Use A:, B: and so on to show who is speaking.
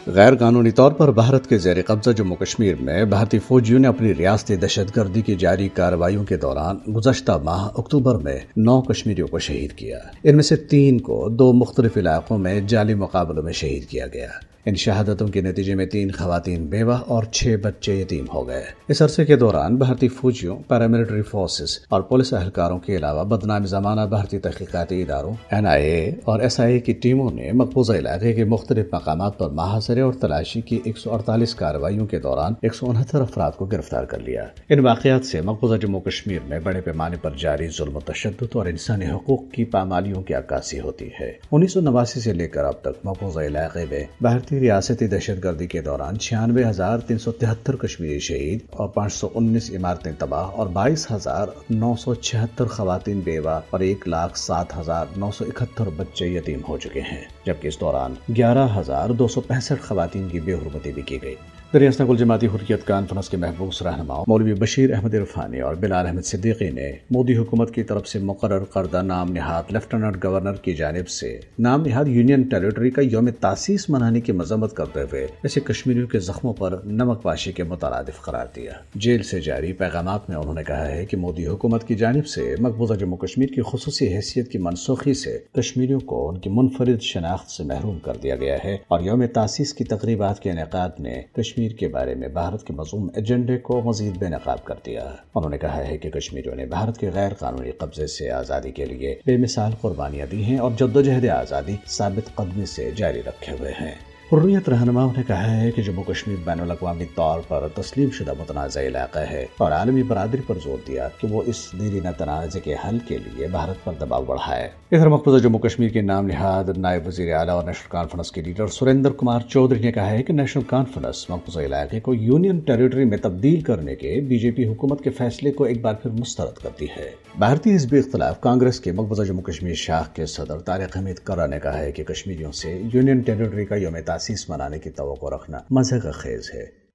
A: غیر قانونی طور پر بھارت کے زیر قبضہ جموں کشمیر میں بھارتی فوجیوں نے اپنی ریاستی دہشت گردی کی جاری کارروائیوں کے دوران گزشتہ ماہ اکتوبر میں 9 کشمیریوں کو شہید کیا۔ ان میں سے 3 کو 2 مختلف علاقوں میں جعلی مقابلوں میں شہید کیا گیا۔ ان شہادتوں کے نتیجے میں 3 خواتین بیوہ اور 6 بچے یتیم ہو گئے۔ اس عرصے کے دوران بھارتی فوجیوں، پیراملٹری فورسز اور پولیس اہلکاروں کے علاوہ بدنام زمانہ بھارتی تحقیقاتی اداروں NIA اور SIA کی ٹیموں نے مقبوضہ علاقے کے مختلف مقامات پر محاصرے اور تلاشی کی 148 کارروائیوں کے دوران 169 افراد کو گرفتار کر لیا۔ ان واقعات سے مقبوضہ جموں کشمیر میں بڑے پیمانے پر جاری ظلم و تشدد اور انسانی حقوق کی پامالیوں کی عکاسی ہوتی ہے۔ 1989 سے لے کر اب تک مقبوضہ علاقے میں بھارتی ریاستی دہشت گردی کے دوران 96,373 کشمیری شہید اور 519 عمارتیں تباہ اور 22,976 خواتین بیوہ اور 1,07,971 بچے یتیم ہو چکے ہیں، جبکہ اس دوران 11,265 خواتین کی بے حرمتی بھی کی گئی۔ ریاست کل جماعتی حریت کانفرنس کے محبوس رہنماؤں مولوی بشیر احمد عرفانی اور بلال احمد صدیقی نے مودی حکومت کی طرف سے مقرر کردہ نام نہاد لیفٹیننٹ گورنر کی جانب سے نام نہاد یونین ٹیریٹری کا یوم تاسیس منانے کی مذمت کرتے ہوئے اسے کشمیریوں کے زخموں پر نمک پاشی کے مترادف قرار دیا۔ جیل سے جاری پیغامات میں انہوں نے کہا ہے کہ مودی حکومت کی جانب سے مقبوضہ جموں کشمیر کی خصوصی حیثیت کی منسوخی سے کشمیریوں کو ان کی منفرد شناخت سے محروم کر دیا گیا ہے اور یوم تاسیس کی تقریبات کے انعقاد نے کشمیر کے بارے میں بھارت کے مذموم ایجنڈے کو مزید بے نقاب کر دیا۔ انہوں نے کہا ہے کہ کشمیریوں نے بھارت کے غیر قانونی قبضے سے آزادی کے لیے بے مثال قربانیاں دی ہیں اور جدوجہد آزادی ثابت قدمی سے جاری رکھے ہوئے ہیں۔ حریت رہنماؤں نے کہا ہے کہ جموں کشمیر بین الاقوامی طور پر تسلیم شدہ متنازع علاقہ ہے اور عالمی برادری پر زور دیا کہ وہ اس دیرینہ تنازع کے حل کے لیے بھارت پر دباؤ بڑھائے۔ ادھر مقبوضہ جموں کشمیر کے نام نہاد نائب وزیر اعلیٰ اور نیشنل کانفرنس کے لیڈر سریندر کمار چودھری نے کہا ہے کہ نیشنل کانفرنس مقبوضہ علاقے کو یونین ٹیریٹری میں تبدیل کرنے کے BJP حکومت کے فیصلے کو ایک بار پھر مسترد کرتی ہے۔ بھارتی حزب اختلاف کانگریس کے مقبوضہ جموں کشمیر شاخ کے صدر طارق حمید کرا نے کہا ہے کہ کشمیریوں سے یونین ٹیریٹری کا یوم تاسیس منانے کی توقع رکھنا مضحکہ خیز ہے۔